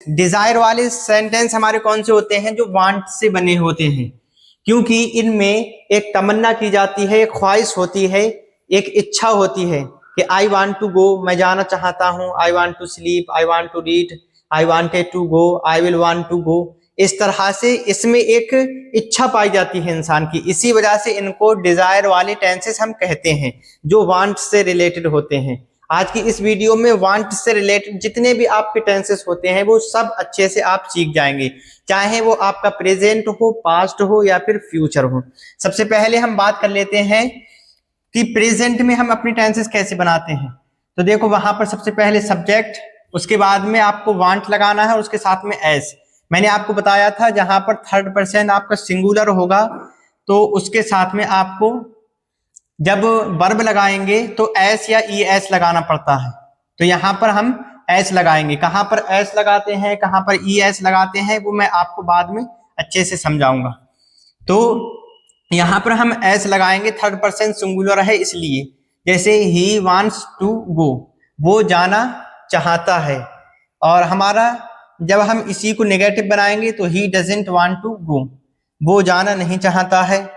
Dzire वाले sentence हमारे कौन से होते हैं? जो वांट से बने होते हैं, क्योंकि इनमें एक तमन्ना की जाती है, एक ख्वाहिश होती है, एक इच्छा होती है कि आई वांट टू गो, मैं जाना चाहता हूं, I want to sleep, I want to read, I wanted to go, I will want to go. इस तरह से इसमें एक इच्छा पाई जाती है इंसान की, इसी वजह से इनको डिजायर वाले टेंसेस हम कहते हैं, जो वांट से रिलेटेड होते हैं। आज की इस वीडियो में वांट से रिलेटेड जितने भी आपके टेंसेस होते हैं वो सब अच्छे से आप सीख जाएंगे, चाहे वो आपका प्रेजेंट हो, पास्ट हो या फिर फ्यूचर हो। सबसे पहले हम बात कर लेते हैं कि प्रेजेंट में हम अपनी टेंसेस कैसे बनाते हैं। तो देखो वहां पर सबसे पहले सब्जेक्ट, उसके बाद में आपको वांट लगाना है और उसके साथ में एस। मैंने आपको बताया था जहां पर थर्ड पर्सन आपका सिंगुलर होगा तो उसके साथ में आपको जब वर्ब लगाएंगे तो एस या ई एस लगाना पड़ता है। तो यहाँ पर हम एस लगाएंगे। कहाँ पर एस लगाते हैं, कहाँ पर ई एस लगाते हैं, वो मैं आपको बाद में अच्छे से समझाऊंगा। तो यहाँ पर हम एस लगाएंगे, थर्ड पर्सन सिंगुलर है इसलिए। जैसे ही वांट्स टू गो, वो जाना चाहता है। और हमारा जब हम इसी को नेगेटिव बनाएंगे तो he doesn't want to go, वो जाना नहीं चाहता है।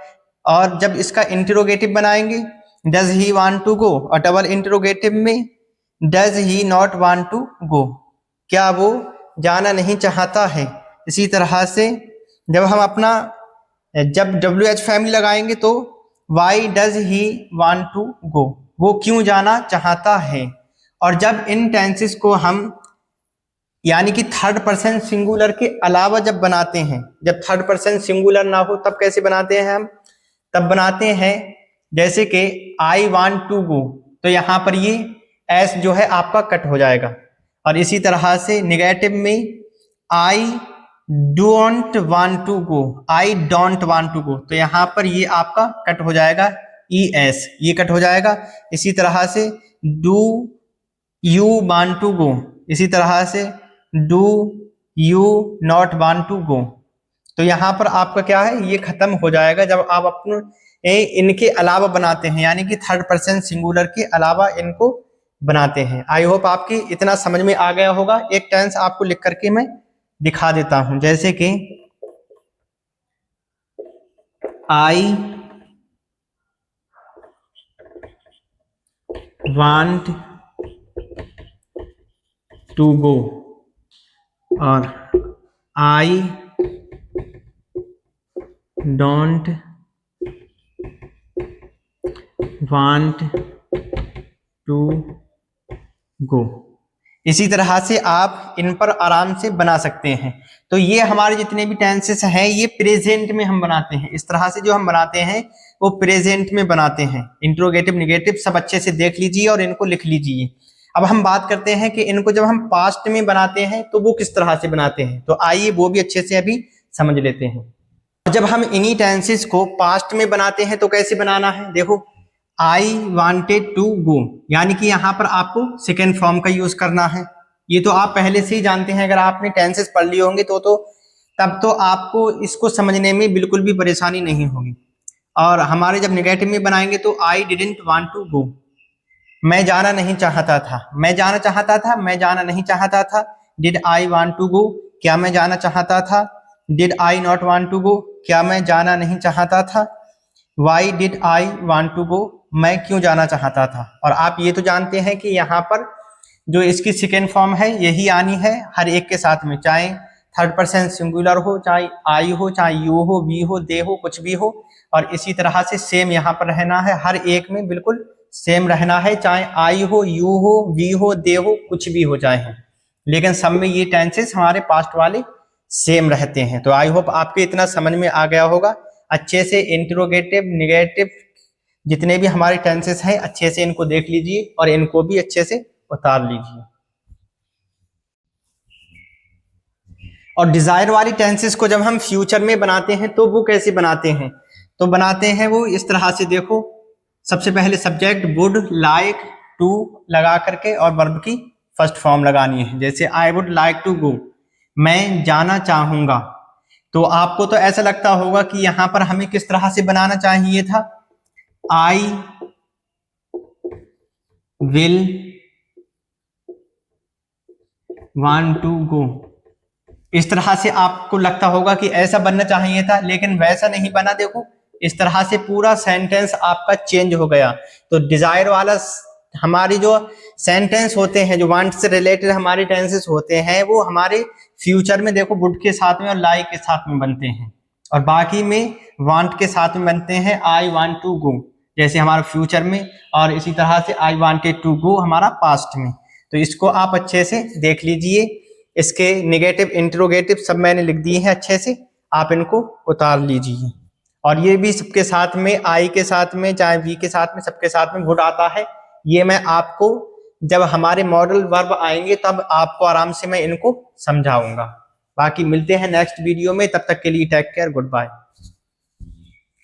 और जब इसका इंटरोगेटिव बनाएंगे does he want to go, और डबल इंटरोगेटिव में does he not want to go, क्या वो जाना नहीं चाहता है। इसी तरह से जब हम अपना जब डब्ल्यू एच फैमिली लगाएंगे तो why does he want to go, वो क्यों जाना चाहता है। और जब इन टेंसेस को हम यानी कि थर्ड पर्सन सिंगुलर के अलावा जब बनाते हैं, जब थर्ड पर्सन सिंगुलर ना हो तब कैसे बनाते हैं हम? तब बनाते हैं जैसे कि आई वांट टू गो, तो यहाँ पर ये एस जो है आपका कट हो जाएगा। और इसी तरह से निगेटिव में I don't want to go, I don't want to go, तो यहाँ पर ये आपका कट हो जाएगा, ई एस ये कट हो जाएगा। इसी तरह से do you want to go, इसी तरह से do you not want to go, तो यहाँ पर आपका क्या है, ये खत्म हो जाएगा जब आप अपने इनके अलावा बनाते हैं, यानी कि थर्ड पर्सन सिंगुलर के अलावा इनको बनाते हैं। आई होप आपकी इतना समझ में आ गया होगा। एक टेंस आपको लिख करके मैं दिखा देता हूं, जैसे कि आई वांट टू गो और I don't want to go. इसी तरह से आप इन पर आराम से बना सकते हैं। तो ये हमारे जितने भी टेंसेस हैं ये प्रेजेंट में हम बनाते हैं। इस तरह से जो हम बनाते हैं वो प्रेजेंट में बनाते हैं। इंट्रोगेटिव निगेटिव सब अच्छे से देख लीजिए और इनको लिख लीजिए। अब हम बात करते हैं कि इनको जब हम पास्ट में बनाते हैं तो वो किस तरह से बनाते हैं, तो आइए वो भी अच्छे से अभी समझ लेते हैं। जब हम इन्हीं टेंसेस को पास्ट में बनाते हैं तो कैसे बनाना है, देखो आई वांटेड टू गो, यानी कि यहाँ पर आपको सेकेंड फॉर्म का यूज करना है। ये तो आप पहले से ही जानते हैं, अगर आपने टेंसेस पढ़ लिए होंगे तो तब तो आपको इसको समझने में बिल्कुल भी परेशानी नहीं होगी। और हमारे जब नेगेटिव में बनाएंगे तो I didn't want to go, मैं जाना नहीं चाहता था, मैं जाना चाहता था, मैं जाना नहीं चाहता था। Did I want to go, क्या मैं जाना चाहता था। Did I not want to go, क्या मैं जाना नहीं चाहता था। Why did I want to go, मैं क्यों जाना चाहता था। और आप ये तो जानते हैं कि यहाँ पर जो इसकी सेकेंड फॉर्म है यही आनी है हर एक के साथ में, चाहे थर्ड पर्सन सिंगुलर हो, चाहे आई हो, चाहे यू हो, वी हो, दे हो, कुछ भी हो। और इसी तरह से सेम यहाँ पर रहना है, हर एक में बिल्कुल सेम रहना है, चाहे आई हो, यू हो, वी हो, दे हो, कुछ भी हो जाए, लेकिन सब में ये टेंसेस हमारे पास्ट वाले सेम रहते हैं। तो आई होप आपको इतना समझ में आ गया होगा। अच्छे से इंट्रोगेटिव निगेटिव जितने भी हमारे टेंसेस हैं अच्छे से इनको देख लीजिए और इनको भी अच्छे से उतार लीजिए। और डिजायर वाली टेंसेस को जब हम फ्यूचर में बनाते हैं तो वो कैसे बनाते हैं, तो बनाते हैं वो इस तरह से। देखो सबसे पहले सब्जेक्ट वुड लाइक टू लगा करके और वर्ब की फर्स्ट फॉर्म लगानी है। जैसे I would like to go, मैं जाना चाहूंगा। तो आपको तो ऐसा लगता होगा कि यहाँ पर हमें किस तरह से बनाना चाहिए था, I will want to go, इस तरह से आपको लगता होगा कि ऐसा बनना चाहिए था, लेकिन वैसा नहीं बना। देखो इस तरह से पूरा सेंटेंस आपका चेंज हो गया। तो डिजायर वाला हमारी जो सेंटेंस होते हैं, जो वांट से रिलेटेड हमारे टेंसेस होते हैं, वो हमारे फ्यूचर में देखो वुड के साथ में और लाई के साथ में बनते हैं, और बाकी में वांट के साथ में बनते हैं आई वांट टू गो, जैसे हमारा फ्यूचर में, और इसी तरह से आई वांटेड टू गो हमारा पास्ट में। तो इसको आप अच्छे से देख लीजिए, इसके नेगेटिव इंट्रोगेटिव सब मैंने लिख दिए हैं, अच्छे से आप इनको उतार लीजिए। और ये भी सबके साथ में, आई के साथ में चाहे वी के साथ में, सबके साथ में वुड आता है। ये मैं आपको जब हमारे मॉडल वर्ब आएंगे तब आपको आराम से मैं इनको समझाऊंगा। बाकी मिलते हैं नेक्स्ट वीडियो में, तब तक के लिए टेक केयर, गुड बाय।